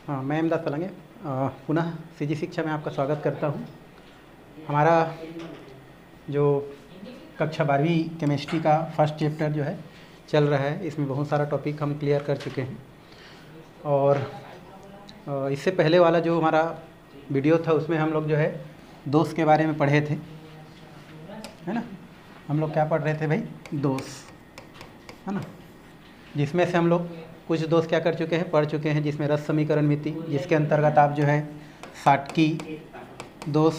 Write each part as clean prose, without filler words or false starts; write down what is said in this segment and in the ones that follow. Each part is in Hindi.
हाँ, मैं अहमदास पलंगे पुनः सीजी शिक्षा में आपका स्वागत करता हूँ। हमारा जो कक्षा 12वीं केमिस्ट्री का फर्स्ट चैप्टर जो है चल रहा है, इसमें बहुत सारा टॉपिक हम क्लियर कर चुके हैं। और इससे पहले वाला जो हमारा वीडियो था उसमें हम लोग जो है दोष के बारे में पढ़े थे, है ना। हम लोग क्या पढ़ रहे थे भाई? दोष, है ना। जिसमें से हम लोग कुछ दोष क्या कर चुके हैं, पढ़ चुके हैं, जिसमें रस समीकरण मिति, जिसके अंतर्गत आप जो है साटकी दोष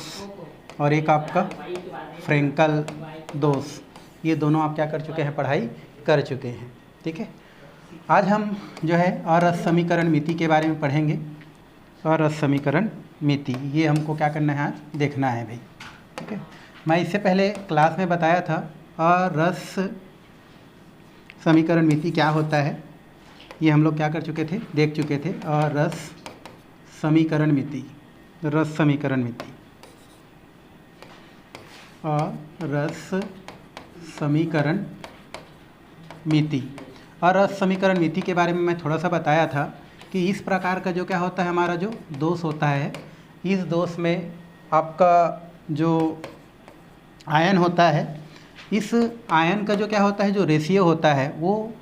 और एक आपका फ्रेंकल दोष, ये दोनों आप क्या कर चुके हैं, पढ़ाई कर चुके हैं। ठीक है, आज हम जो है अरस समीकरण मिति के बारे में पढ़ेंगे। अरस समीकरण मिति, ये हमको क्या करना है, आज देखना है भाई। ठीक है, मैं इससे पहले क्लास में बताया था अरस समीकरण मिति क्या होता है, ये हम लोग क्या कर चुके थे, देख चुके थे। और रस समीकरण मिति, रस समीकरण मिति, और रस समीकरण मिति। और रस समीकरण मिति के बारे में मैं थोड़ा सा बताया था कि इस प्रकार का जो क्या होता है, हमारा जो दोष होता है, इस दोष में आपका जो आयन होता है, इस आयन का जो क्या होता है, जो रेशियो होता है, वो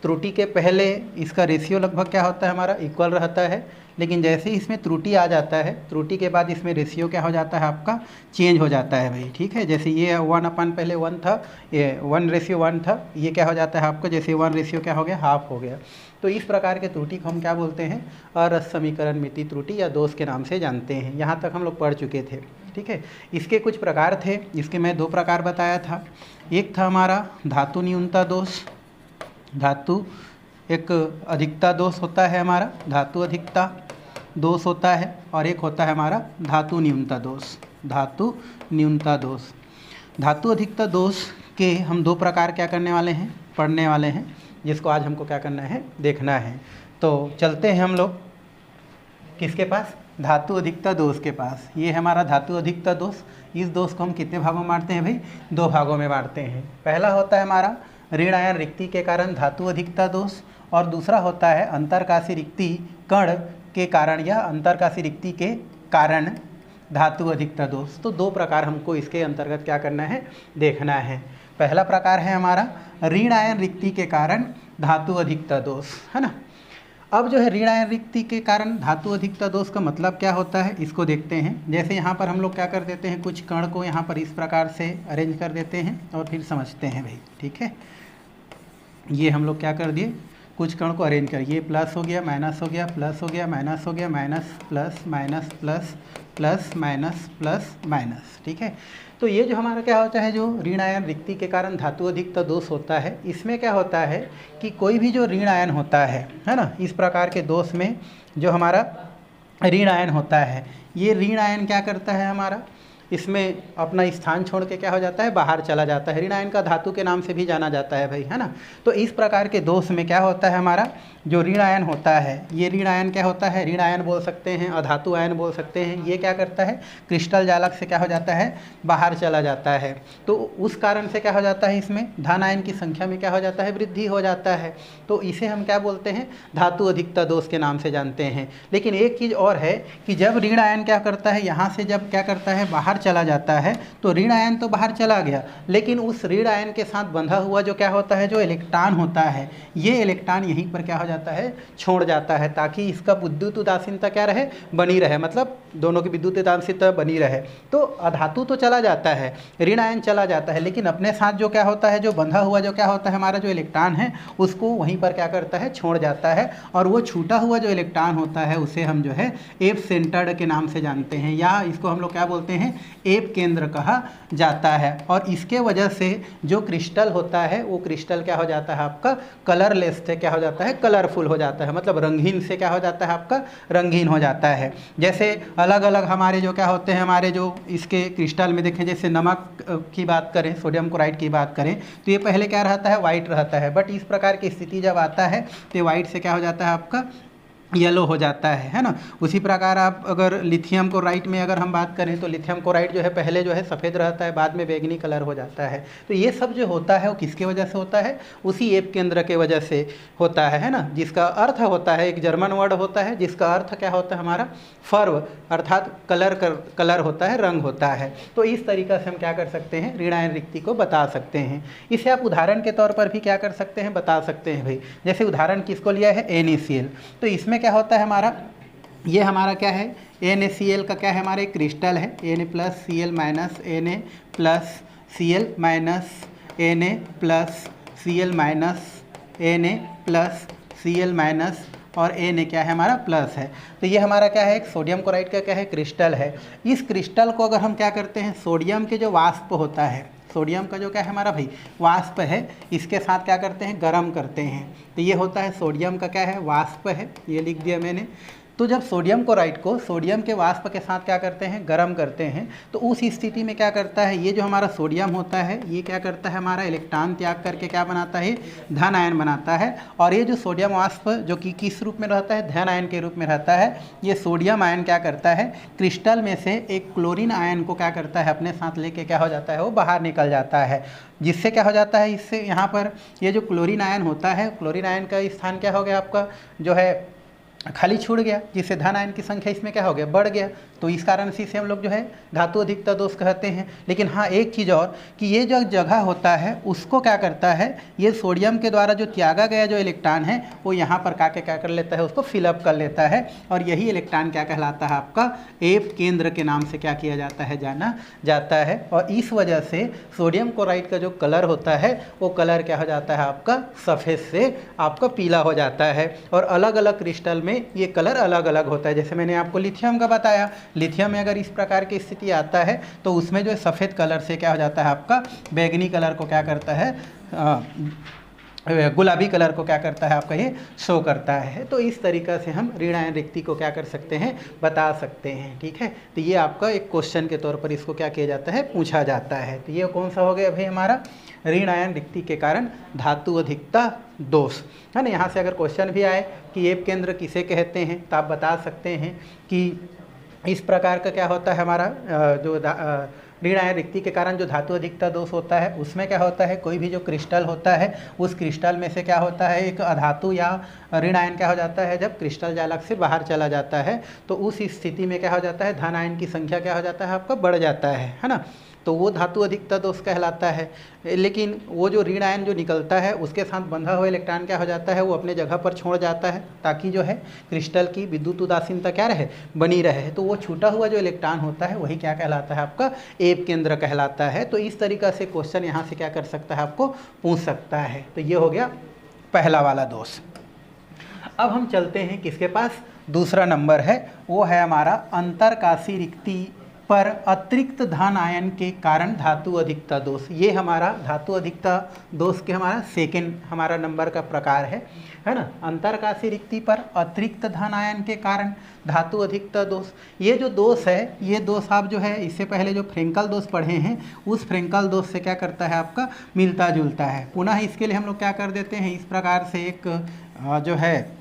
त्रुटि के पहले इसका रेशियो लगभग क्या होता है, हमारा इक्वल रहता है। लेकिन जैसे ही इसमें त्रुटि आ जाता है, त्रुटि के बाद इसमें रेशियो क्या हो जाता है, आपका चेंज हो जाता है भाई। ठीक है, जैसे ये 1/, पहले 1 था, ये 1:1 था, ये क्या हो जाता है आपका, जैसे 1 क्या हो गया, हाफ हो गया। तो इस प्रकार के त्रुटि को हम क्या बोलते हैं, अरस समीकरण मिति त्रुटि या दोष के नाम से जानते हैं। यहाँ तक हम लोग पढ़ चुके थे। ठीक है, इसके कुछ प्रकार थे, इसके मैं 2 प्रकार बताया था। एक था हमारा धातु न्यूनता दोष, धातु एक अधिकता दोष होता है हमारा, धातु अधिकता दोष होता है, और एक होता है हमारा धातु न्यूनता दोष, धातु न्यूनता दोष। धातु अधिकता दोष के हम 2 प्रकार क्या करने वाले हैं, पढ़ने वाले हैं, जिसको आज हमको क्या करना है, देखना है। तो चलते हैं हम लोग किसके पास, धातु अधिकता दोष के पास। ये है हमारा धातु अधिकता दोष। इस दोष को हम कितने भागों में बांटते हैं भाई? 2 भागों में बांटते हैं। पहला होता है हमारा ऋण आयन रिक्ति के कारण धातु अधिकता दोष, और दूसरा होता है अंतरकाशी रिक्ति कण के कारण या अंतरकाशी रिक्ति के कारण धातु अधिकता दोष। तो 2 प्रकार हमको इसके अंतर्गत क्या करना है, देखना है। पहला प्रकार है हमारा ऋण आयन रिक्ति के कारण धातु अधिकता दोष, है ना। अब जो है ऋण आयन रिक्ति के कारण धातु अधिकता दोष का मतलब क्या होता है, इसको देखते हैं। जैसे यहाँ पर हम लोग क्या कर देते हैं, कुछ कण को यहाँ पर इस प्रकार से अरेंज कर देते हैं और फिर समझते हैं भाई। ठीक है, ये हम लोग क्या कर दिए, कुछ कण को अरेंज कर, ये प्लस हो गया, माइनस हो गया, प्लस हो गया, माइनस हो गया, minus plus, minus plus, plus minus plus minus. ठीक है, तो ये जो हमारा क्या होता है, जो ऋण आयन रिक्ति के कारण धातु अधिकता दोष होता है, इसमें क्या होता है कि कोई भी जो ऋण आयन होता है ना, इस प्रकार के दोष में जो हमारा ऋण आयन होता है, ये ऋण आयन क्या करता है, हमारा इसमें अपना स्थान छोड़ के क्या हो जाता है, बाहर चला जाता है। ऋण आयन का धातु के नाम से भी जाना जाता है भाई, है ना। तो इस प्रकार के दोष में क्या होता है, हमारा जो ऋण आयन होता है, ये ऋण आयन क्या होता है, ऋण आयन बोल सकते हैं, अधातु आयन बोल सकते हैं। ये क्या करता है, क्रिस्टल जालक से क्या हो जाता है, बाहर चला जाता है। तो उस कारण से क्या हो जाता है, इसमें धन आयन की संख्या में क्या हो जाता है, वृद्धि हो जाता है। तो इसे हम क्या बोलते हैं, धातु अधिकता दोष के नाम से जानते हैं। लेकिन एक चीज़ और है कि जब ऋण आयन क्या करता है, यहाँ से जब क्या करता है, बाहर चला जाता है, तो ऋण आयन तो बाहर चला गया, लेकिन उस ऋण आयन के साथ बंधा हुआ जो क्या होता है, जो इलेक्ट्रॉन होता है, ये इलेक्ट्रॉन यहीं पर क्या हो जाता है, छोड़ जाता है, ताकि इसका विद्युत उदासीनता क्या रहे, बनी रहे, मतलब दोनों की विद्युत उदासीनता बनी रहे। तो अधातु तो चला जाता है, ऋण आयन चला जाता है, लेकिन अपने साथ जो क्या होता है, जो बंधा हुआ जो क्या होता है, हमारा जो इलेक्ट्रॉन है, उसको वहीं पर क्या करता है, छोड़ जाता है। और वो छूटा हुआ जो इलेक्ट्रॉन होता है, उसे हम जो है एफ सेंटर्ड के नाम से जानते हैं, या इसको हम लोग क्या बोलते हैं, एप केंद्र कहा जाता है। और इसके वजह से जो क्रिस्टल होता है, वो क्रिस्टल क्या हो जाता है, आपका कलरलेस से क्या हो जाता है, कलरफुल हो जाता है, मतलब रंगीन से क्या हो जाता है, आपका रंगीन हो जाता है। जैसे अलग अलग हमारे जो क्या होते हैं, हमारे जो इसके क्रिस्टल में देखें, जैसे नमक की बात करें, सोडियम क्लोराइड की बात करें, तो ये पहले क्या रहता है, वाइट रहता है, बट इस प्रकार की स्थिति जब आता है तो ये वाइट से क्या हो जाता है, आपका येलो हो जाता है ना। उसी प्रकार आप अगर लिथियम क्लोराइड में अगर हम बात करें तो लिथियम क्लोराइड जो है पहले जो है सफ़ेद रहता है, बाद में बैंगनी कलर हो जाता है। तो ये सब जो होता है वो किसके वजह से होता है, उसी एप केंद्र के वजह से होता है ना, जिसका अर्थ होता है, एक जर्मन वर्ड होता है जिसका अर्थ क्या होता है हमारा, फर्व, अर्थात कलर होता है, रंग होता है। तो इस तरीक़ा से हम क्या कर सकते हैं, ऋण आयन रिक्ति को बता सकते हैं। इसे आप उदाहरण के तौर पर भी क्या कर सकते हैं, बता सकते हैं भाई। जैसे उदाहरण किसको लिया है, NaCl। तो इसमें क्या होता है हमारा, ये हमारा क्या है, NaCl का क्या है, हमारा एक क्रिस्टल है, Na plus Cl minus Na plus Cl minus Na plus Cl minus Na plus Cl minus और Na क्या है हमारा प्लस है। तो ये हमारा क्या है, एक सोडियम क्लोराइड का क्या है, क्रिस्टल है। इस क्रिस्टल को अगर हम क्या करते हैं, सोडियम के जो वाष्प होता है, सोडियम का जो क्या है हमारा भाई वाष्प है, इसके साथ क्या करते हैं, गर्म करते हैं। तो ये होता है सोडियम का क्या है, वाष्प है, ये लिख दिया मैंने। तो जब सोडियम क्लोराइड को सोडियम के वाष्प के साथ क्या करते हैं, गर्म करते हैं, तो उस स्थिति में क्या करता है, ये जो हमारा सोडियम होता है ये क्या करता है, हमारा इलेक्ट्रॉन त्याग करके क्या बनाता है, धन आयन बनाता है। और ये जो सोडियम वाष्प जो कि किस रूप में रहता है, धन आयन के रूप में रहता है, ये सोडियम आयन क्या करता है, क्रिस्टल में से एक क्लोरीन आयन को क्या करता है, अपने साथ लेके क्या हो जाता है, वो बाहर निकल जाता है। जिससे क्या हो जाता है, इससे यहाँ पर ये जो क्लोरीन आयन होता है, क्लोरीन आयन का स्थान क्या हो गया आपका, जो है खाली छूट गया, जिससे धन आयन की संख्या इसमें क्या हो गया, बढ़ गया। तो इस कारण से इसे हम लोग जो है धातु अधिकता दोष कहते हैं। लेकिन हाँ एक चीज़ और कि ये जो जगह होता है उसको क्या करता है, ये सोडियम के द्वारा जो त्यागा गया जो इलेक्ट्रॉन है वो यहाँ पर क्या कर लेता है, उसको फिलअप कर लेता है। और यही इलेक्ट्रॉन क्या कहलाता है आपका, एप केंद्र के नाम से क्या किया जाता है, जाना जाता है। और इस वजह से सोडियम क्लोराइड का जो कलर होता है वो कलर क्या हो जाता है आपका, सफ़ेद से आपका पीला हो जाता है। और अलग अलग क्रिस्टल में ये कलर अलग अलग होता है। जैसे मैंने आपको लिथियम का बताया, लिथियम में अगर इस प्रकार की स्थिति आता है तो उसमें जो सफ़ेद कलर से क्या हो जाता है आपका, बैंगनी कलर को क्या करता है, गुलाबी कलर को क्या करता है आपका, ये शो करता है। तो इस तरीक़ा से हम ऋण आयन रिक्ति को क्या कर सकते हैं, बता सकते हैं। ठीक है, तो ये आपका एक क्वेश्चन के तौर पर इसको क्या किया जाता है, पूछा जाता है। तो ये कौन सा हो गया भाई हमारा, ऋण आयन रिक्ति के कारण धातु अधिकता दोष, है ना। यहाँ से अगर क्वेश्चन भी आए कि एप केंद्र किसे कहते हैं, तो आप बता सकते हैं कि इस प्रकार का क्या होता है हमारा, जो ऋण आयन रिक्ति के कारण जो धातु अधिकता दोष होता है उसमें क्या होता है, कोई भी जो क्रिस्टल होता है उस क्रिस्टल में से क्या होता है, एक अधातु या ऋण आयन क्या हो जाता है, जब क्रिस्टल जालक से बाहर चला जाता है तो उस स्थिति में क्या हो जाता है, धन आयन की संख्या क्या हो जाता है आपका, बढ़ जाता है ना। तो वो धातु अधिकता दोष कहलाता है। लेकिन वो जो ऋण आयन जो निकलता है उसके साथ बंधा हुआ इलेक्ट्रॉन क्या हो जाता है, वो अपने जगह पर छोड़ जाता है ताकि जो है क्रिस्टल की विद्युत उदासीनता क्या रहे, बनी रहे। तो वो छूटा हुआ जो इलेक्ट्रॉन होता है वही क्या कहलाता है आपका, एप केंद्र कहलाता है। तो इस तरीक़ा से क्वेश्चन यहाँ से क्या कर सकता है, आपको पूछ सकता है। तो ये हो गया पहला वाला दोष। अब हम चलते हैं किसके पास, दूसरा नंबर है, वो है हमारा अंतरकाशी रिक्ति पर अतिरिक्त धन आयन के कारण धातु अधिकता दोष। ये हमारा धातु अधिकता दोष के हमारा सेकेंड हमारा नंबर का प्रकार है ना। अंतरकाशी रिक्ति पर अतिरिक्त धन आयन के कारण धातु अधिकता दोष, ये जो दोष है, ये दोष आप जो है इससे पहले जो फ्रेंकल दोष पढ़े हैं उस फ्रेंकल दोष से क्या करता है आपका, मिलता जुलता है। पुनः इसके लिए हम लोग क्या कर देते हैं, इस प्रकार से एक जो है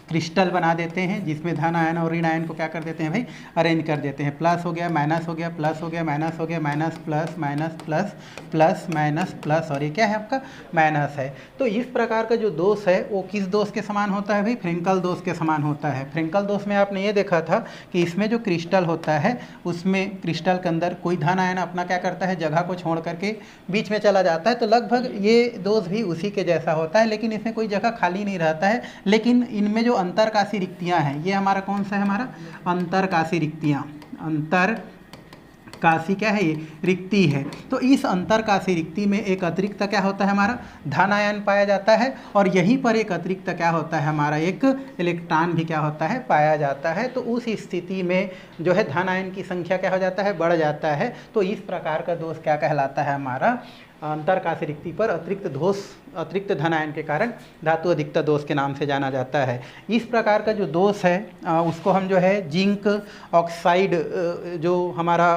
क्रिस्टल बना देते हैं जिसमें धन आयन और ऋण आयन को क्या कर देते हैं भाई, अरेंज कर देते हैं। प्लस हो गया, माइनस हो गया, प्लस हो गया, माइनस हो गया, minus plus minus plus plus minus plus, और ये क्या है आपका, माइनस है। तो इस प्रकार का जो दोष है वो किस दोष के समान होता है भाई, फ्रेंकल दोष के समान होता है। फ्रेंकल दोष में आपने ये देखा था कि इसमें जो क्रिस्टल होता है उसमें क्रिस्टल के अंदर कोई धन आयन अपना क्या करता है, जगह को छोड़ करके बीच में चला जाता है। तो लगभग ये दोष भी उसी के जैसा होता है, लेकिन इसमें कोई जगह खाली नहीं रहता है। लेकिन इनमें जो अंतरकाशी रिक्तियां हैं, ये हमारा कौन सा है, हमारा अंतरकाशी रिक्तियां, अंतरकाशी क्या है, ये रिक्ति है। तो इस अंतरकाशी रिक्ति में एक अतिरिक्त क्या होता है हमारा, धन आयन पाया जाता है, और यहीं पर एक अतिरिक्त क्या होता है हमारा, एक इलेक्ट्रॉन भी क्या होता है, पाया जाता है। तो उस स्थिति में जो है धन आयन की संख्या क्या हो जाता है, बढ़ जाता है। तो इस प्रकार का दोष क्या कहलाता है हमारा, अंतरकाशी रिक्ति पर अतिरिक्त धन आयन के कारण धातु अधिकता दोष के नाम से जाना जाता है। इस प्रकार का जो दोष है उसको हम जो है जिंक ऑक्साइड जो हमारा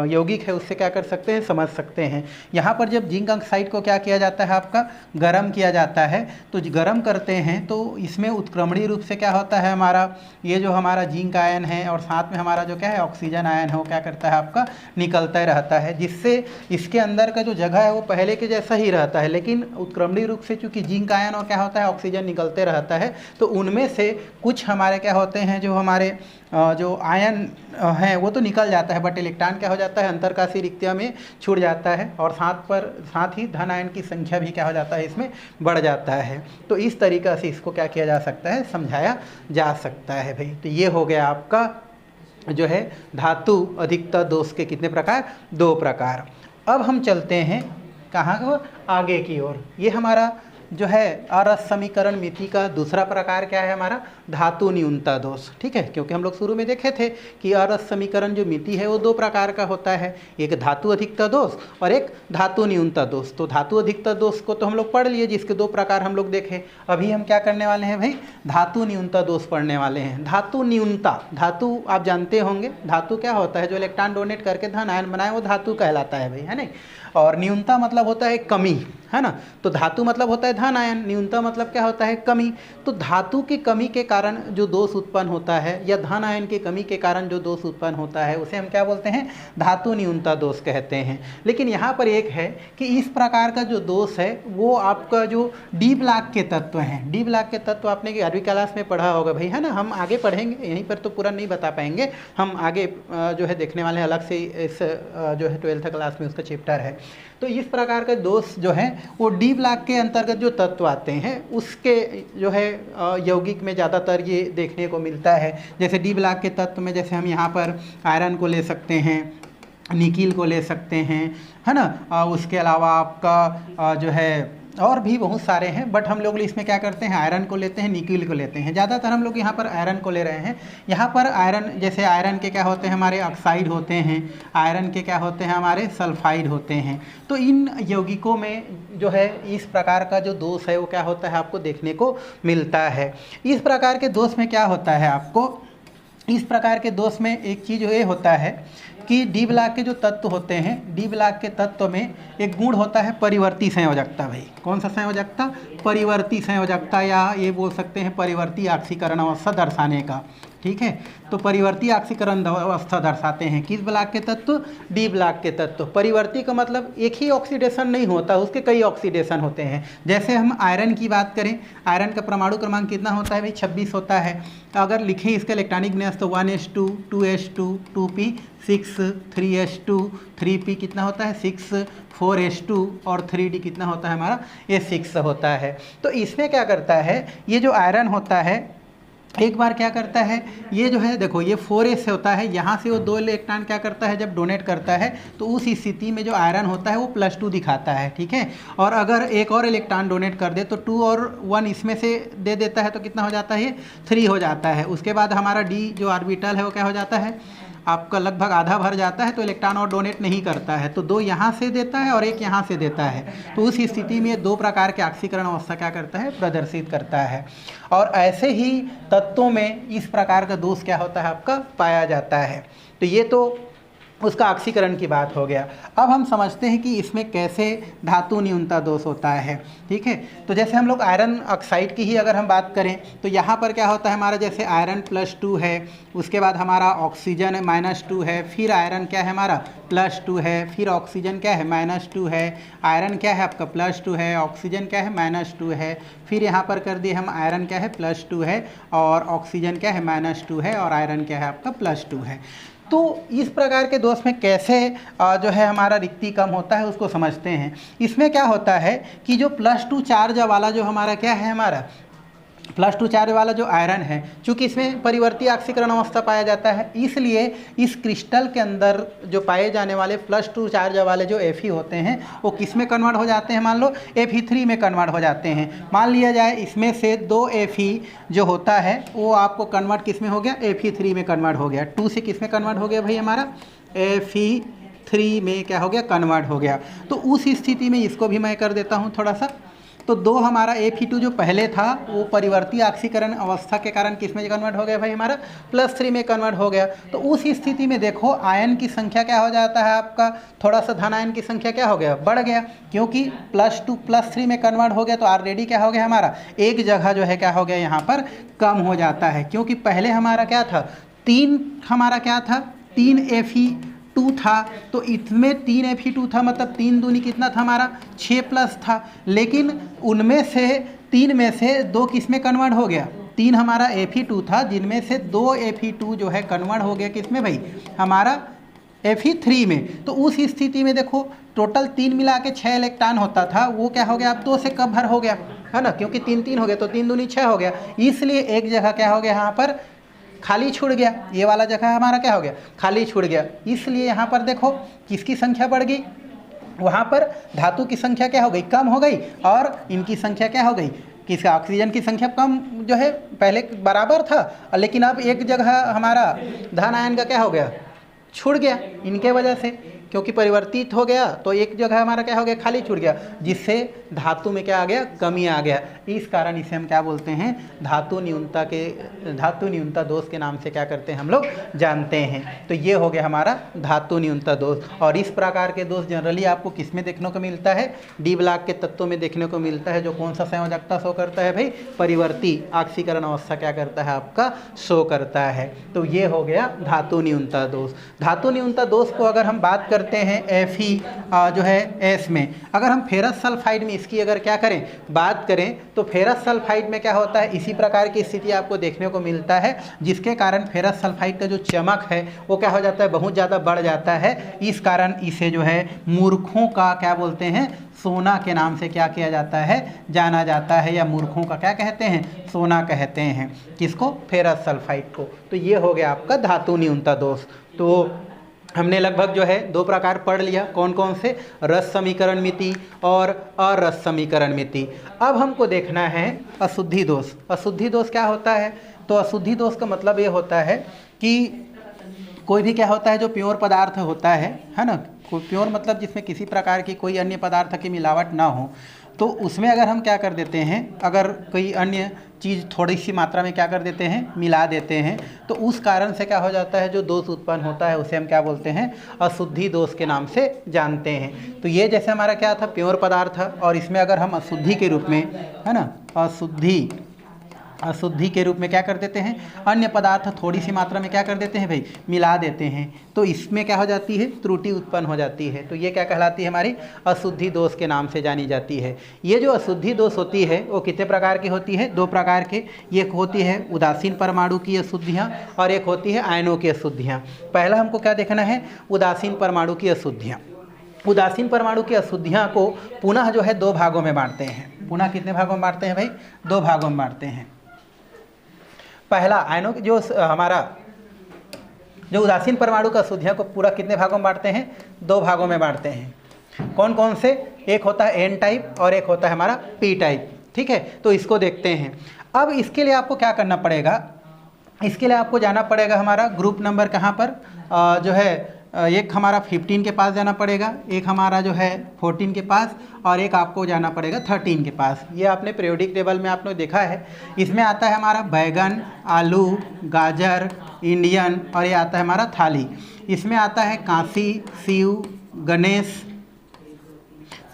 यौगिक है उससे क्या कर सकते हैं, समझ सकते हैं। यहाँ पर जब जिंक ऑक्साइड को क्या किया जाता है, आपका गर्म किया जाता है, तो गर्म करते हैं तो इसमें उत्क्रमणीय रूप से क्या होता है, हमारा ये जो हमारा जिंक आयन है और साथ में हमारा जो क्या है ऑक्सीजन आयन है वो क्या करता है, आपका निकलता रहता है, जिससे इसके अंदर का जो जगह है वो पहले के जैसा ही रहता है, लेकिन उत्क्रमणीय रूप से चूंकि जिंक आयन और क्या होता है ऑक्सीजन निकलते रहता है, तो उनमें से कुछ हमारे क्या होते हैं, जो हमारे जो आयन है वो तो निकल जाता है, बट इलेक्ट्रॉन क्या हो जाता है अंतरकाशी रिक्तियों में छूट जाता है, और साथ ही धन आयन की संख्या भी क्या हो जाता है, इसमें बढ़ जाता है। तो इस तरीक़ा से इसको क्या किया जा सकता है, समझाया जा सकता है भाई। तो ये हो गया आपका जो है धातु अधिकता दोष के कितने प्रकार, 2 प्रकार। अब हम चलते हैं कहाँ को, आगे की ओर। ये हमारा जो है अरस समीकरण मिति का दूसरा प्रकार क्या है, हमारा धातु न्यूनता दोष। ठीक है, क्योंकि हम लोग शुरू में देखे थे कि अरस समीकरण जो मिति है वो 2 प्रकार का होता है, एक धातु अधिकता दोष और एक धातु न्यूनता दोष। तो धातु अधिकता दोष को तो हम लोग पढ़ लिए, जिसके 2 प्रकार हम लोग देखे। अभी हम क्या करने वाले हैं भाई, धातु न्यूनता दोष पढ़ने वाले हैं। धातु न्यूनता, धातु आप जानते होंगे, धातु क्या होता है, जो इलेक्ट्रॉन डोनेट करके धन आयन बनाए वो धातु कहलाता है भाई, है नहीं। और न्यूनता मतलब होता है कमी, है ना। तो धातु मतलब होता है धन आयन, न्यूनता मतलब क्या होता है, कमी। तो धातु की कमी के कारण जो दोष उत्पन्न होता है या धन आयन की कमी के कारण जो दोष उत्पन्न होता है उसे हम क्या बोलते हैं, धातु न्यूनता दोष कहते हैं। लेकिन यहाँ पर एक है कि इस प्रकार का जो दोष है वो आपका जो डी ब्लॉक के तत्व हैं, डी ब्लॉक के तत्व आपने 11वीं क्लास में पढ़ा होगा भाई, है ना। हम आगे पढ़ेंगे, यहीं पर तो पूरा नहीं बता पाएंगे, हम आगे जो है देखने वाले अलग से इस जो है 12th क्लास में उसका चैप्टर है। तो इस प्रकार का दोष जो है वो डी ब्लॉक के अंतर्गत जो तत्व आते हैं उसके जो है यौगिक में ज़्यादातर ये देखने को मिलता है। जैसे डी ब्लॉक के तत्व में जैसे हम यहाँ पर आयरन को ले सकते हैं, निकिल को ले सकते हैं, है ना। उसके अलावा आपका जो है और भी बहुत सारे हैं, बट हम लोग इसमें क्या करते हैं, आयरन को लेते हैं, निकिल को लेते हैं। ज़्यादातर हम लोग यहाँ पर आयरन को ले रहे हैं। यहाँ पर आयरन, जैसे आयरन के क्या होते हैं, हमारे ऑक्साइड होते हैं, आयरन के क्या होते हैं, हमारे सल्फाइड होते हैं। तो इन यौगिकों में जो है इस प्रकार का जो दोष है वो क्या होता है, आपको देखने को मिलता है। इस प्रकार के दोष में क्या होता है, आपको इस प्रकार के दोष में एक चीज़ ये होता है कि डी ब्लॉक के जो तत्व होते हैं, डी ब्लॉक के तत्व में एक गुण होता है परिवर्ती संयोजकता भाई। कौन सा संयोजकता, परिवर्ती संयोजकता, या ये बोल सकते हैं परिवर्ती ऑक्सीकरण अवस्था दर्शाने का। ठीक है, तो परिवर्ती ऑक्सीकरण अवस्था दर्शाते हैं किस ब्लॉक के तत्व, डी ब्लॉक के तत्व। परिवर्ती का मतलब एक ही ऑक्सीडेशन नहीं होता, उसके कई ऑक्सीडेशन होते हैं। जैसे हम आयरन की बात करें, आयरन का परमाणु क्रमांक कितना होता है भाई, 26 होता है। अगर लिखें इसका इलेक्ट्रॉनिक विन्यास तो 1s2 2s2 2p 6 3s2 3p कितना होता है 6 4s2 और 3d कितना होता है हमारा, ये 6 होता है। तो इसमें क्या करता है, ये जो आयरन होता है एक बार क्या करता है, ये जो है देखो ये 4s होता है, यहाँ से वो 2 इलेक्ट्रॉन क्या करता है, जब डोनेट करता है तो उस स्थिति में जो आयरन होता है वो +2 दिखाता है। ठीक है, और अगर एक और इलेक्ट्रॉन डोनेट कर दे तो 2 और 1 इसमें से दे देता है तो कितना हो जाता है, ये 3 हो जाता है। उसके बाद हमारा डी जो ऑर्बिटल है वो क्या हो जाता है, आपका लगभग आधा भर जाता है, तो इलेक्ट्रॉन और डोनेट नहीं करता है, तो 2 यहाँ से देता है और 1 यहाँ से देता है। तो उस स्थिति में 2 प्रकार के ऑक्सीकरण अवस्था क्या करता है, प्रदर्शित करता है। और ऐसे ही तत्वों में इस प्रकार का दोष क्या होता है, आपका पाया जाता है। तो ये तो उसका ऑक्सीकरण की बात हो गया। अब हम समझते हैं कि इसमें कैसे धातु न्यूनता दोष होता है। ठीक है, तो जैसे हम लोग आयरन ऑक्साइड की ही अगर हम बात करें तो यहाँ पर क्या होता है हमारा, जैसे आयरन +2 है, उसके बाद हमारा ऑक्सीजन -2 है, फिर आयरन क्या है हमारा +2 है, फिर ऑक्सीजन क्या है -2 है, आयरन क्या है आपका +2 है, ऑक्सीजन क्या है -2 है, फिर यहाँ पर कर दिए हम आयरन क्या है +2 है और ऑक्सीजन क्या है -2 है और आयरन क्या है आपका +2 है। तो इस प्रकार के दोष में कैसे जो है हमारा रिक्ति कम होता है उसको समझते हैं। इसमें क्या होता है कि जो +2 चार्ज वाला जो हमारा क्या है, हमारा +2 चार्ज वाला जो आयरन है, चूँकि इसमें परिवर्ती ऑक्सीकरण अवस्था पाया जाता है, इसलिए इस क्रिस्टल के अंदर जो पाए जाने वाले +2 चार्ज वाले जो Fe होते हैं वो किस में कन्वर्ट हो जाते हैं, मान लो Fe3 में कन्वर्ट हो जाते हैं। मान लिया जाए इसमें से 2 Fe जो होता है वो आपको कन्वर्ट किस में हो गया, Fe3 में कन्वर्ट हो गया। 2 से किस में कन्वर्ट हो गया भाई हमारा, 3 में क्या हो गया, कन्वर्ट हो गया। तो उस स्थिति में इसको भी मैं कर देता हूँ थोड़ा सा। तो 2 हमारा Fe2 जो पहले था वो परिवर्ती ऑक्सीकरण अवस्था के कारण किस में कन्वर्ट हो गया भाई, हमारा +3 में कन्वर्ट हो गया। तो उस स्थिति में देखो आयन की संख्या क्या हो जाता है आपका, थोड़ा सा धन आयन की संख्या क्या हो गया, बढ़ गया, क्योंकि +2 +3 में कन्वर्ट हो गया। तो ऑलरेडी क्या हो गया हमारा, एक जगह जो है क्या हो गया यहाँ पर कम हो जाता है, क्योंकि पहले हमारा क्या था 3, हमारा क्या था 3 Fe2 था। तो इसमें 3 Fe2 था, मतलब 3 दूनी कितना था हमारा 6+ था। लेकिन उनमें से 3 में से 2 किस में कन्वर्ट हो गया, 3 हमारा Fe2 था, जिनमें से 2 Fe2 जो है कन्वर्ट हो गया किस में भाई, हमारा Fe3 में। तो उस स्थिति में देखो टोटल 3 मिला के 6 इलेक्ट्रॉन होता था, वो क्या हो गया अब 2 से कब भर हो गया, है ना, क्योंकि 3 3 हो गया, तो 3 दूनी 6 हो गया। इसलिए एक जगह क्या हो गया यहाँ पर खाली छूट गया, ये वाला जगह हमारा क्या हो गया, खाली छूट गया। इसलिए यहाँ पर देखो किसकी संख्या बढ़ गई, वहाँ पर धातु की संख्या क्या हो गई, कम हो गई, और इनकी संख्या क्या हो गई, किसका, ऑक्सीजन की संख्या कम जो है पहले बराबर था, लेकिन अब एक जगह हमारा धन आयन का क्या हो गया, छूट गया इनके वजह से, क्योंकि परिवर्तित हो गया। तो एक जगह हमारा क्या हो गया, खाली छूट गया, जिससे धातु में क्या आ गया, कमी आ गया। इस कारण इसे हम क्या बोलते हैं, धातु न्यूनता दोष के नाम से क्या करते हैं हम लोग जानते हैं। तो ये हो गया हमारा धातु न्यूनता दोष। और इस प्रकार के दोष जनरली आपको किस में देखने को मिलता है, डी ब्लॉक के तत्वों में देखने को मिलता है। जो कौन सा संयोजकता शो करता है भाई, परिवर्ती ऑक्सीकरण अवस्था क्या करता है आपका, शो करता है। तो ये हो गया धातु न्यूनता दोष। धातु न्यूनता दोष को अगर हम बात करते हैं Fe जो है S में, अगर हम फेरस सल्फाइड में इसकी अगर क्या करें, बात करें, तो फेरस सल्फाइड में क्या होता है, इसी प्रकार की स्थिति आपको देखने को मिलता है, जिसके कारण फेरस सल्फाइड का जो चमक है वो क्या हो जाता है, बहुत ज़्यादा बढ़ जाता है। इस कारण इसे जो है मूर्खों का क्या बोलते हैं, सोना के नाम से क्या किया जाता है, जाना जाता है, या मूर्खों का क्या कहते हैं, सोना कहते हैं। किसको, फेरस सल्फाइड को। तो ये हो गया आपका धातु न्यूनता दोष। तो हमने लगभग जो है 2 प्रकार पढ़ लिया, कौन कौन से, रस समीकरण मिति और अरस समीकरण मिति। अब हमको देखना है अशुद्धि दोष। अशुद्धि दोष क्या होता है, तो अशुद्धि दोष का मतलब ये होता है कि कोई भी क्या होता है जो प्योर पदार्थ होता है ना, प्योर मतलब जिसमें किसी प्रकार की कोई अन्य पदार्थ की मिलावट ना हो, तो उसमें अगर हम क्या कर देते हैं, अगर कोई अन्य चीज़ थोड़ी सी मात्रा में क्या कर देते हैं, मिला देते हैं, तो उस कारण से क्या हो जाता है, जो दोष उत्पन्न होता है उसे हम क्या बोलते हैं, अशुद्धि दोष के नाम से जानते हैं। तो ये जैसे हमारा क्या था, प्योर पदार्थ, और इसमें अगर हम अशुद्धि के रूप में, है ना, अशुद्धि के रूप में क्या कर देते हैं, अन्य पदार्थ थोड़ी सी मात्रा में क्या कर देते हैं भाई, मिला देते हैं, तो इसमें क्या हो जाती है, त्रुटि उत्पन्न हो जाती है। तो ये क्या कहलाती है, हमारी अशुद्धि दोष के नाम से जानी जाती है। ये जो अशुद्धि दोष होती है वो कितने प्रकार की होती है, 2 प्रकार के। एक होती है उदासीन परमाणु की अशुद्धियाँ, और एक होती है आयनों की अशुद्धियाँ। पहला हमको क्या देखना है, उदासीन परमाणु की अशुद्धियाँ। उदासीन परमाणु की अशुद्धियाँ को पुनः जो है 2 भागों में बांटते हैं। पुनः कितने भागों में बांटते हैं भाई, 2 भागों में बांटते हैं। पहला आयनों जो हमारा जो उदासीन परमाणु का अशुद्धियाँ को पूरा कितने भागों में बांटते हैं, 2 भागों में बांटते हैं। कौन कौन से, एक होता है एन टाइप और एक होता है हमारा पी टाइप। ठीक है, तो इसको देखते हैं। अब इसके लिए आपको क्या करना पड़ेगा, इसके लिए आपको जाना पड़ेगा हमारा ग्रुप नंबर कहाँ पर, जो है एक हमारा 15 के पास जाना पड़ेगा, एक हमारा जो है 14 के पास, और एक आपको जाना पड़ेगा 13 के पास। ये आपने पीरियोडिक टेबल में आपने देखा है। इसमें आता है हमारा बैगन, आलू, गाजर, इंडियन, और ये आता है हमारा थाली। इसमें आता है कांसी, शिव, गणेश,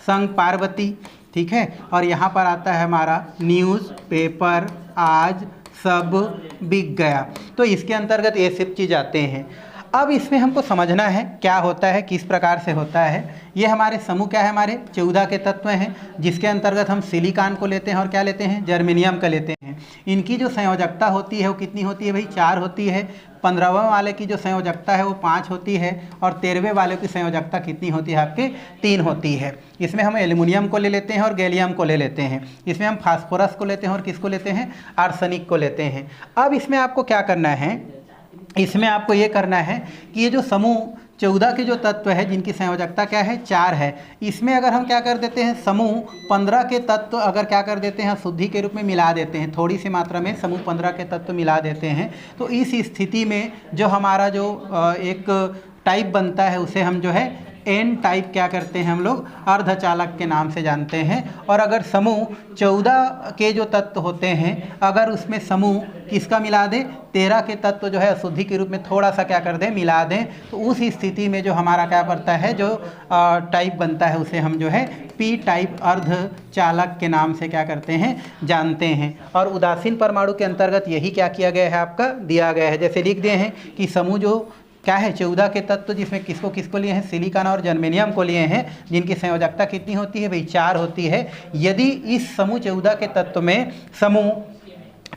संग पार्वती। ठीक है, और यहाँ पर आता है हमारा न्यूज़ पेपर, आज, सब, बिक गया। तो इसके अंतर्गत ये सब चीज़ आते हैं। अब इसमें हमको समझना है क्या होता है, किस प्रकार से होता है। ये हमारे समूह क्या है, हमारे 14 के तत्व हैं, जिसके अंतर्गत हम सिलिकॉन को लेते हैं और क्या लेते हैं, जर्मेनियम का लेते हैं। इनकी जो संयोजकता होती है वो कितनी होती है भाई, 4 होती है। 15वें वाले की जो संयोजकता है वो 5 होती है, और 13वें वाले की संयोजकता कितनी होती है आपके, 3 होती है। इसमें हम एल्युमिनियम को ले लेते हैं और गैलियम को ले लेते हैं। इसमें हम फास्फोरस को लेते हैं और किसको लेते हैं, आर्सेनिक को लेते हैं। अब इसमें आपको क्या करना है, इसमें आपको ये करना है कि ये जो समूह 14 के जो तत्व है जिनकी संयोजकता क्या है, 4 है, इसमें अगर हम क्या कर देते हैं, समूह 15 के तत्व अगर क्या कर देते हैं, शुद्धि के रूप में मिला देते हैं, थोड़ी सी मात्रा में समूह 15 के तत्व मिला देते हैं, तो इस स्थिति में जो हमारा जो एक टाइप बनता है उसे हम जो है एन टाइप क्या करते हैं हम लोग अर्धचालक के नाम से जानते हैं। और अगर समूह 14 के जो तत्व होते हैं, अगर उसमें समूह किसका मिला दें, 13 के तत्व जो है अशुद्धि के रूप में थोड़ा सा क्या कर दें, मिला दें, तो उस स्थिति में जो हमारा क्या बनता है, जो टाइप बनता है, उसे हम जो है पी टाइप अर्धचालक के नाम से क्या करते हैं, जानते हैं। और उदासीन परमाणु के अंतर्गत यही क्या किया गया है, आपका दिया गया है। जैसे लिख दिए हैं कि समूह जो क्या है 14 के तत्व, जिसमें किसको किसको लिए हैं, सिलिकॉन और जर्मेनियम को लिए हैं, जिनकी संयोजकता कितनी होती है भाई, 4 होती है। यदि इस समूह 14 के तत्व में समूह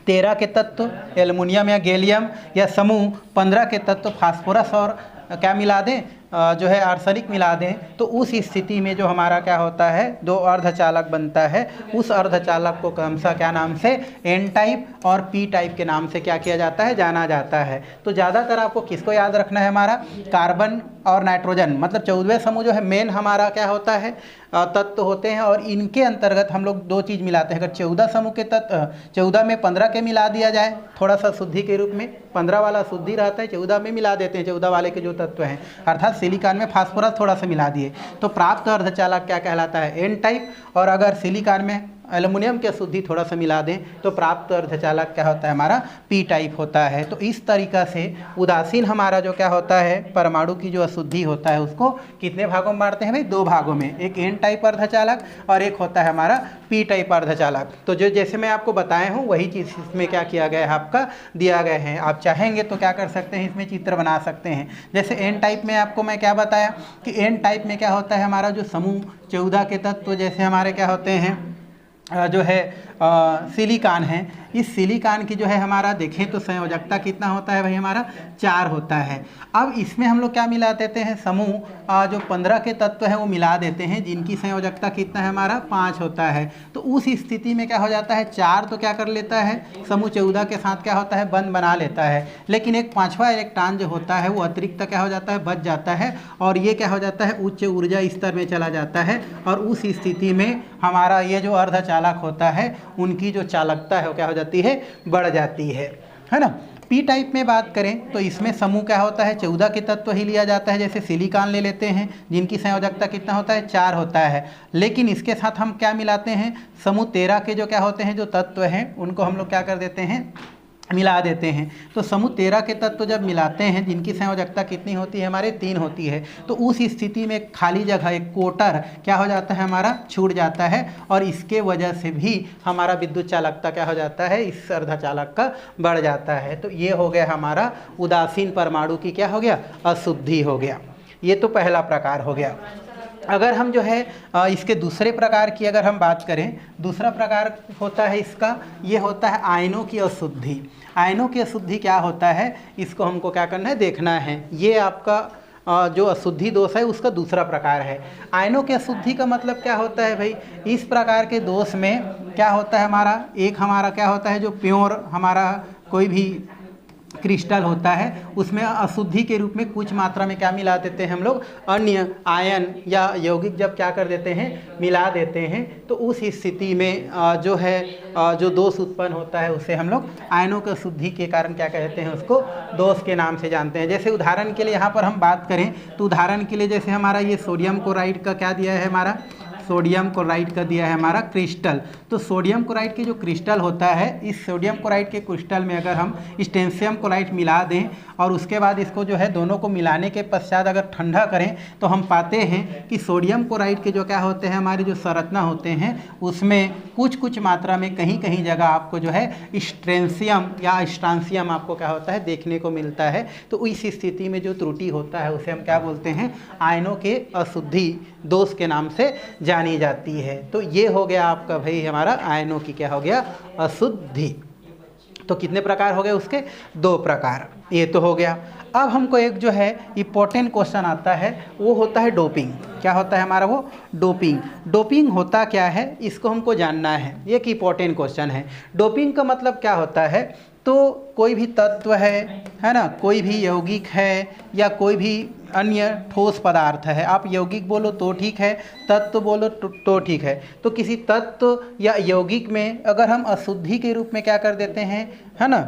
13 के तत्व एल्युमिनियम या गैलियम, या समूह 15 के तत्व फास्फोरस और क्या मिला दें, जो है आर्सेनिक मिला दें, तो उस स्थिति में जो हमारा क्या होता है, दो अर्धचालक बनता है। उस अर्धचालक को क्रमशः क्या नाम से, एन टाइप और पी टाइप के नाम से क्या किया जाता है, जाना जाता है। तो ज़्यादातर आपको किसको याद रखना है, हमारा कार्बन और नाइट्रोजन, मतलब 14वें समूह जो है मेन हमारा क्या होता है, तत्व होते हैं। और इनके अंतर्गत हम लोग 2 चीज़ मिलाते हैं। अगर 14 समूह के तत्व 14 में 15 के मिला दिया जाए, थोड़ा सा शुद्धि के रूप में, 15 वाला शुद्धि रहता है, 14 में मिला देते हैं 14 वाले के जो तत्व हैं, अर्थात सिलिकॉन में फास्फोरस थोड़ा सा मिला दिए, तो प्राप्त अर्धचालक क्या कहलाता है, एन टाइप। और अगर सिलिकॉन में एल्युमिनियम की अशुद्धि थोड़ा सा मिला दें, तो प्राप्त अर्धचालक क्या होता है, हमारा पी टाइप होता है। तो इस तरीक़ा से उदासीन हमारा जो क्या होता है, परमाणु की जो अशुद्धि होता है, उसको कितने भागों में बांटते हैं भाई, 2 भागों में, एक एन टाइप अर्धचालक और एक होता है हमारा पी टाइप अर्धचालक। तो जो जैसे मैं आपको बताया हूँ वही चीज़ इसमें क्या किया गया है, आपका दिया गया है। आप चाहेंगे तो क्या कर सकते हैं, इसमें चित्र बना सकते हैं। जैसे एन टाइप में आपको मैं क्या बताया कि एन टाइप में क्या होता है, हमारा जो समूह 14 के तत्व जैसे हमारे क्या होते हैं, जो है सिलिकॉन है, इस सिलिकॉन की जो है हमारा देखें तो संयोजकता कितना होता है भाई, हमारा 4 होता है। अब इसमें हम लोग क्या मिला देते हैं, समूह जो 15 के तत्व हैं वो मिला देते हैं, जिनकी संयोजकता कितना है, हमारा 5 होता है। तो उस स्थिति में क्या हो जाता है, 4 तो क्या कर लेता है, समूह 14 के साथ क्या होता है, बंद बना लेता है, लेकिन एक 5वां इलेक्ट्रॉन जो होता है वो अतिरिक्त क्या हो जाता है, बच जाता है, और ये क्या हो जाता है, उच्च ऊर्जा स्तर में चला जाता है। और उस स्थिति में हमारा ये जो अर्धचालक होता है, उनकी जो चालकता है वो क्या हो जाती है, बढ़ जाती है ना। पी टाइप में बात करें तो इसमें समूह क्या होता है, 14 के तत्व ही लिया जाता है। जैसे सिलिकॉन ले लेते हैं, जिनकी संयोजकता कितना होता है, 4 होता है, लेकिन इसके साथ हम क्या मिलाते हैं, समूह 13 के जो क्या होते हैं, जो तत्व हैं, उनको हम लोग क्या कर देते हैं, मिला देते हैं। तो समूह 13 के तत्व जब मिलाते हैं, जिनकी संयोजकता कितनी होती है, हमारे 3 होती है, तो उस स्थिति में खाली जगह एक कोटर क्या हो जाता है, हमारा छूट जाता है, और इसके वजह से भी हमारा विद्युत चालकता क्या हो जाता है, इस अर्धचालक का बढ़ जाता है। तो ये हो गया हमारा उदासीन परमाणु की क्या हो गया, अशुद्धि हो गया। ये तो पहला प्रकार हो गया। अगर हम जो है इसके दूसरे प्रकार की अगर हम बात करें, दूसरा प्रकार होता है इसका, ये होता है आयनों की अशुद्धि। आयनों की अशुद्धि क्या होता है, इसको हमको क्या करना है, देखना है। ये आपका जो अशुद्धि दोष है उसका दूसरा प्रकार है। आयनों की अशुद्धि का मतलब क्या होता है भाई, इस प्रकार के दोष में क्या होता है, हमारा एक हमारा क्या होता है, जो प्योर हमारा कोई भी क्रिस्टल होता है, उसमें अशुद्धि के रूप में कुछ मात्रा में क्या मिला देते हैं हम लोग, अन्य आयन या यौगिक जब क्या कर देते हैं, मिला देते हैं, तो उस स्थिति में जो है जो दोष उत्पन्न होता है, उसे हम लोग आयनों की अशुद्धि के कारण क्या कहते हैं, उसको दोष के नाम से जानते हैं। जैसे उदाहरण के लिए यहाँ पर हम बात करें तो उदाहरण के लिए जैसे हमारा ये सोडियम क्लोराइड का क्या दिया है, हमारा सोडियम क्लोराइड का दिया है हमारा क्रिस्टल। तो सोडियम क्लोराइड के जो क्रिस्टल होता है, इस सोडियम क्लोराइड के क्रिस्टल में अगर हम स्टेंशियम क्लोराइड मिला दें और उसके बाद इसको जो है दोनों को मिलाने के पश्चात अगर ठंडा करें, तो हम पाते हैं कि सोडियम क्लोराइड के जो क्या होते हैं, हमारी जो संरचना होते हैं, उसमें कुछ मात्रा में कहीं कहीं जगह आपको जो है स्ट्रेंशियम या स्ट्रांशियम आपको क्या होता है, देखने को मिलता है। तो इस स्थिति में जो त्रुटि होता है उसे हम क्या बोलते हैं, आयनों के अशुद्धि दोष के नाम से जानी जाती है। तो ये हो गया आपका भाई हमारा आयनों की क्या हो गया, अशुद्धि। तो कितने प्रकार हो गए उसके, 2 प्रकार। ये तो हो गया। अब हमको एक जो है इम्पोर्टेंट क्वेश्चन आता है, वो होता है डोपिंग। क्या होता है हमारा वो, डोपिंग। डोपिंग होता क्या है, इसको हमको जानना है, ये एक इम्पोर्टेंट क्वेश्चन है। डोपिंग का मतलब क्या होता है, तो कोई भी तत्व है ना, कोई भी यौगिक है या कोई भी अन्य ठोस पदार्थ है, आप यौगिक बोलो तो ठीक है, तत्व बोलो तो ठीक है, तो किसी तत्व या यौगिक में अगर हम अशुद्धि के रूप में क्या कर देते हैं, है ना,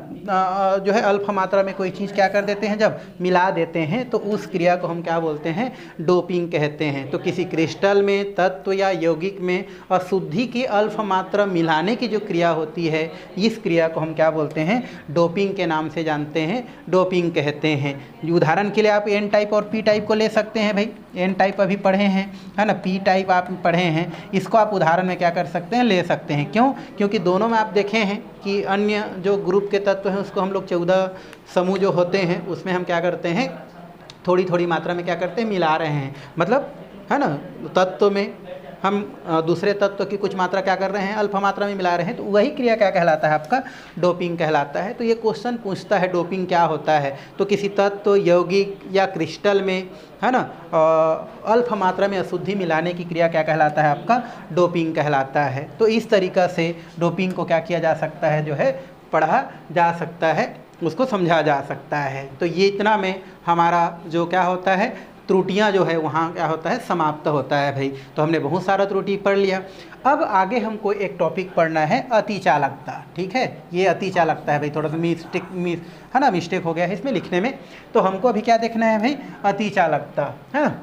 जो है अल्प मात्रा में कोई चीज़ क्या कर देते हैं, जब मिला देते हैं तो उस क्रिया को हम क्या बोलते हैं, डोपिंग कहते हैं। तो किसी क्रिस्टल में, तत्व या यौगिक में अशुद्धि की अल्प मात्रा मिलाने की जो क्रिया होती है, इस क्रिया को हम क्या बोलते हैं, डोपिंग के नाम से जानते हैं, डोपिंग कहते हैं। उदाहरण के लिए आप एन टाइप और पी टाइप को ले सकते हैं भाई। एन टाइप अभी पढ़े हैं, है ना, पी टाइप आप पढ़े हैं, इसको आप उदाहरण में क्या कर सकते हैं, ले सकते हैं। क्यों? क्योंकि दोनों में आप देखे हैं कि अन्य जो ग्रुप के तत्व हैं उसको हम लोग 14 समूह जो होते हैं उसमें हम क्या करते हैं, थोड़ी थोड़ी मात्रा में क्या करते हैं, मिला रहे हैं। मतलब है ना, तत्व में हम दूसरे तत्व की कुछ मात्रा क्या कर रहे हैं, अल्प मात्रा में मिला रहे हैं, तो वही क्रिया क्या कहलाता है, आपका डोपिंग कहलाता है। तो ये क्वेश्चन पूछता है डोपिंग क्या होता है, तो किसी तत्व, यौगिक या क्रिस्टल में, है ना, अल्प मात्रा में अशुद्धि मिलाने की क्रिया क्या कहलाता है, आपका डोपिंग कहलाता है। तो इस तरीक़ा से डोपिंग को क्या किया जा सकता है, जो है पढ़ा जा सकता है, उसको समझा जा सकता है। तो ये इतना में हमारा जो क्या होता है, त्रुटियां जो है वहाँ क्या होता है, समाप्त होता है भाई। तो हमने बहुत सारा त्रुटि पढ़ लिया। अब आगे हमको एक टॉपिक पढ़ना है, अतिचालकता। ठीक है, ये अतिचालकता है भाई, थोड़ा सा है ना, मिस्टेक हो गया है इसमें लिखने में। तो हमको अभी क्या देखना है भाई, अतिचालकता, है ना।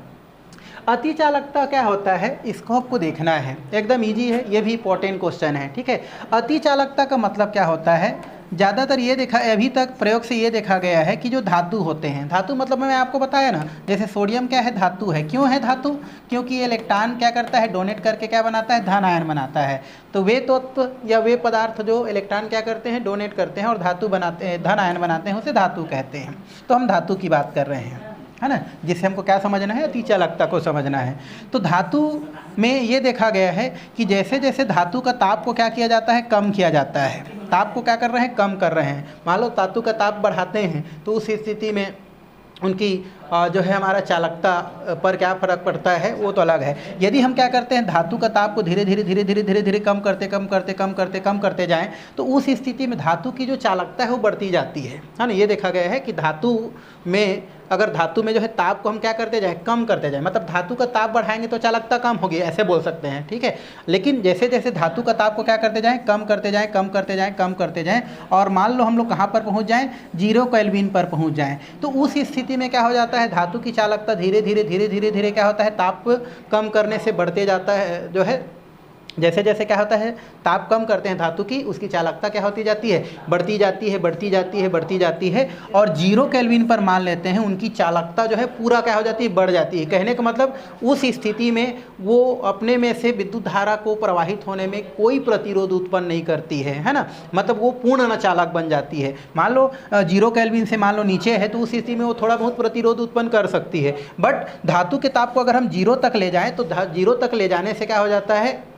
अतिचालकता क्या होता है, इसको आपको देखना है, एकदम इजी है, ये भी इंपॉर्टेंट क्वेश्चन है। ठीक है, अतिचालकता का मतलब क्या होता है, ज़्यादातर ये देखा, अभी तक प्रयोग से ये देखा गया है कि जो धातु होते हैं, धातु मतलब मैं आपको बताया ना, जैसे सोडियम क्या है, धातु है। क्यों है धातु? क्योंकि इलेक्ट्रॉन क्या करता है, डोनेट करके क्या बनाता है, धन आयन बनाता है। तो वे तत्व या वे पदार्थ जो इलेक्ट्रॉन क्या करते हैं, डोनेट करते हैं और धातु बनाते हैं, धन आयन बनाते हैं, उसे धातु कहते हैं। तो हम धातु की बात कर रहे हैं, है ना, जिससे हमको क्या समझना है, अतिचालकता को समझना है। तो धातु में ये देखा गया है कि जैसे जैसे धातु का ताप को क्या किया जाता है, कम किया जाता है। ताप को क्या कर रहे हैं, कम कर रहे हैं। मान लो धातु का ताप बढ़ाते हैं तो उस स्थिति में उनकी जो है हमारा चालकता पर क्या फर्क पड़ता है, वो तो अलग है। यदि हम क्या करते हैं, धातु का ताप को धीरे धीरे कम करते जाएं, तो उस स्थिति में धातु की जो चालकता है वो बढ़ती जाती है ना। ये देखा गया है कि धातु में, अगर धातु में जो है ताप को हम क्या करते जाएं, कम करते जाएं, मतलब धातु का ताप बढ़ाएंगे तो चालकता कम होगी, ऐसे बोल सकते हैं। ठीक है, लेकिन जैसे जैसे धातु का ताप को क्या करते जाएं, कम करते जाएं और मान लो हम लोग कहाँ पर पहुँच जाएं, 0 केल्विन पर पहुँच जाएं, तो उस स्थिति में क्या हो जाता है, धातु की चालकता धीरे धीरे क्या होता है, ताप कम करने से बढ़ते जाता है। जो है जैसे जैसे क्या होता है, ताप कम करते हैं धातु की, उसकी चालकता क्या होती जाती है, बढ़ती जाती है और 0 केल्विन पर मान लेते हैं उनकी चालकता जो है पूरा क्या हो जाती है, बढ़ जाती है। कहने का मतलब उस स्थिति में वो अपने में से विद्युत धारा को प्रवाहित होने में कोई प्रतिरोध उत्पन्न नहीं करती है ना, मतलब वो पूर्ण चालक बन जाती है। मान लो 0 केल्विन से मान लो नीचे है तो उस स्थिति में वो थोड़ा बहुत प्रतिरोध उत्पन्न कर सकती है। बट धातु के ताप को अगर हम 0 तक ले जाएँ तो 0 तक ले जाने से क्या हो जाता है,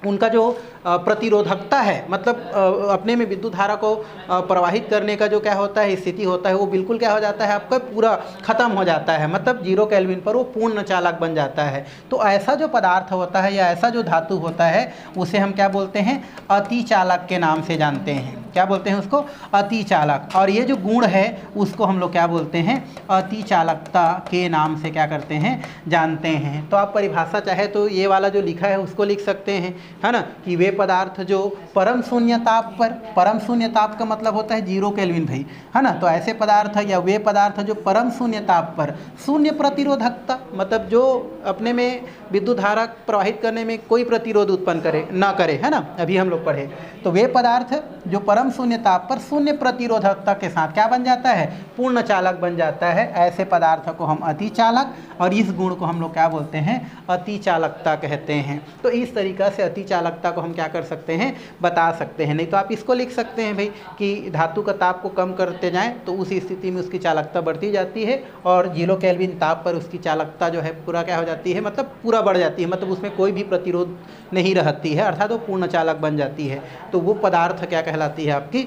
उनका जो प्रतिरोधकता है, मतलब अपने में विद्युत धारा को प्रवाहित करने का जो क्या होता है, स्थिति होता है, वो बिल्कुल क्या हो जाता है, आपका पूरा ख़त्म हो जाता है। मतलब 0 केल्विन पर वो पूर्ण चालक बन जाता है। तो ऐसा जो पदार्थ होता है या ऐसा जो धातु होता है उसे हम क्या बोलते हैं, अतिचालक के नाम से जानते हैं। क्या बोलते हैं उसको, अतिचालक। और ये जो गुण है उसको हम लोग क्या बोलते हैं, अतिचालकता के नाम से क्या करते हैं, जानते हैं। तो आप परिभाषा चाहे तो ये वाला जो लिखा है उसको लिख सकते हैं, है ना, कि वे पदार्थ जो परम शून्य ताप पर, परम शून्य ताप का मतलब होता है 0 केल्विन भाई, है ना। तो ऐसे पदार्थ या वे पदार्थ जो परम शून्य ताप पर शून्य प्रतिरोधकता, मतलब जो अपने में विद्युत धारा प्रवाहित करने में कोई प्रतिरोध उत्पन्न करे ना करे, है ना, अभी हम लोग पढ़े। तो वे पदार्थ जो परम शून्य ताप पर शून्य प्रतिरोधकता के साथ क्या बन जाता है, पूर्ण चालक बन जाता है। ऐसे पदार्थ को हम अतिचालक, और इस गुण को हम लोग क्या बोलते हैं, अतिचालकता कहते हैं। तो इस तरीक़ा से अतिचालकता को हम क्या कर सकते हैं, बता सकते हैं। नहीं तो आप इसको लिख सकते हैं भाई कि धातु का ताप को कम करते जाएं तो उस स्थिति में उसकी चालकता बढ़ती जाती है और 0 केल्विन ताप पर उसकी चालकता जो है पूरा क्या हो जाती है, मतलब पूरा बढ़ जाती है, मतलब उसमें कोई भी प्रतिरोध नहीं रहती है, अर्थात वो पूर्ण चालक बन जाती है। तो वो पदार्थ क्या कहलाती है, आपकी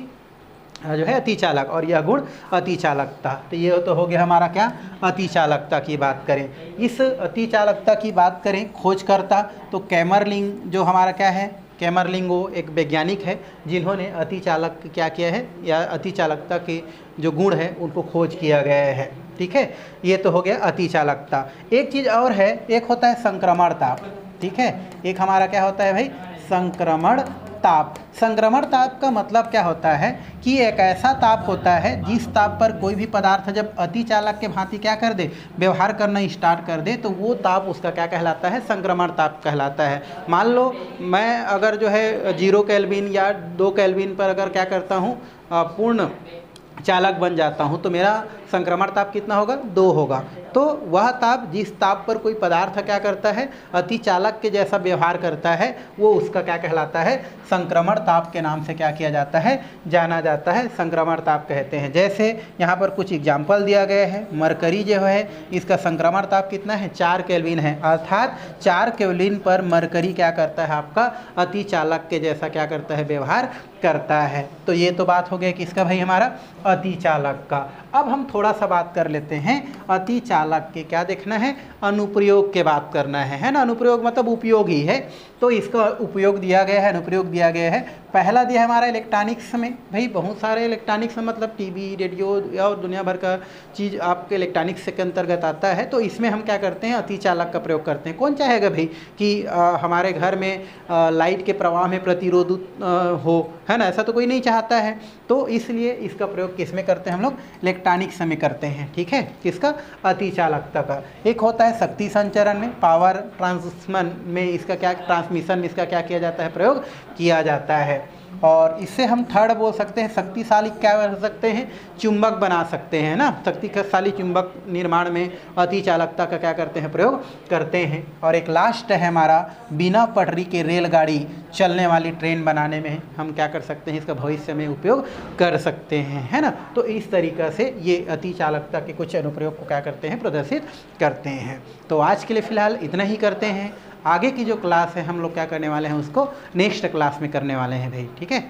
जो है अतिचालक, और यह गुण अतिचालकता। तो ये तो हो गया हमारा क्या, अतिचालकता की बात करें। इस अतिचालकता की बात करें खोजकर्ता, तो कैमरलिंग जो हमारा क्या है, कैमरलिंग वो एक वैज्ञानिक है जिन्होंने अतिचालक क्या किया है, या अतिचालकता के जो गुण है उनको खोज किया गया है। ठीक है, ये तो हो गया अतिचालकता। एक चीज़ और है, एक होता है संक्रमण ताप। ठीक है, एक हमारा क्या होता है भाई, संक्रमण ताप। संक्रमण ताप का मतलब क्या होता है कि एक ऐसा ताप होता है जिस ताप पर कोई भी पदार्थ जब अति चालक के भांति क्या कर दे, व्यवहार करना स्टार्ट कर दे, तो वो ताप उसका क्या कहलाता है, संक्रमण ताप कहलाता है। मान लो मैं अगर जो है 0 केल्विन या 2 केल्विन पर अगर क्या करता हूँ, पूर्ण चालक बन जाता हूँ, तो मेरा संक्रमण ताप कितना होगा, 2 होगा। तो वह ताप जिस ताप पर कोई पदार्थ क्या करता है, अति चालक के जैसा व्यवहार करता है, वो उसका क्या कहलाता है, संक्रमण ताप के नाम से क्या किया जाता है, जाना जाता है, संक्रमण ताप कहते हैं। जैसे यहाँ पर कुछ एग्जाम्पल दिया गया है। मरकरी जो है इसका संक्रमण ताप कितना है, 4 केल्विन है, अर्थात 4 केल्विन पर मरकरी क्या करता है, आपका अति चालक के जैसा क्या करता है, व्यवहार करता है। तो ये तो बात हो गई किसका भाई, हमारा अति चालक का। अब हम थोड़ा सा बात कर लेते हैं अति चालक के, क्या देखना है, अनुप्रयोग के बात करना है ना। अनुप्रयोग मतलब उपयोग ही है, तो इसका उपयोग दिया गया है, अनुप्रयोग दिया गया है। पहला दिया है हमारा इलेक्ट्रॉनिक्स में, भाई बहुत सारे इलेक्ट्रॉनिक्स में मतलब टीवी, रेडियो और दुनिया भर का चीज़ आपके इलेक्ट्रॉनिक्स के अंतर्गत आता है। तो इसमें हम क्या करते हैं, अति चालक का प्रयोग करते हैं। कौन चाहेगा भाई कि हमारे घर में लाइट के प्रवाह में प्रतिरोध हो, है ना, ऐसा तो कोई नहीं चाहता है। तो इसलिए इसका प्रयोग किस में करते हैं, हम लोग इलेक्ट्रॉनिक्स में करते हैं, ठीक है, किसका, अति चालकता का। एक होता है शक्ति संचरण में, पावर ट्रांसमिशन में इसका क्या, ट्रांसमिशन में इसका क्या किया जाता है, प्रयोग किया जाता है। और इससे हम थर्ड बोल सकते हैं, शक्तिशाली क्या कर सकते हैं, चुंबक बना सकते हैं ना। शक्तिशाली चुंबक निर्माण में अति चालकता का क्या करते हैं, प्रयोग करते हैं। और एक लास्ट है हमारा, बिना पटरी के रेलगाड़ी चलने वाली ट्रेन बनाने में हम क्या कर सकते हैं, इसका भविष्य में उपयोग कर सकते हैं, है ना। तो इस तरीक़ा से ये अति चालकता के कुछ अनुप्रयोग को क्या करते हैं, प्रदर्शित करते हैं। तो आज के लिए फ़िलहाल इतना ही करते हैं। आगे की जो क्लास है हम लोग क्या करने वाले हैं, उसको नेक्स्ट क्लास में करने वाले हैं भाई, ठीक है।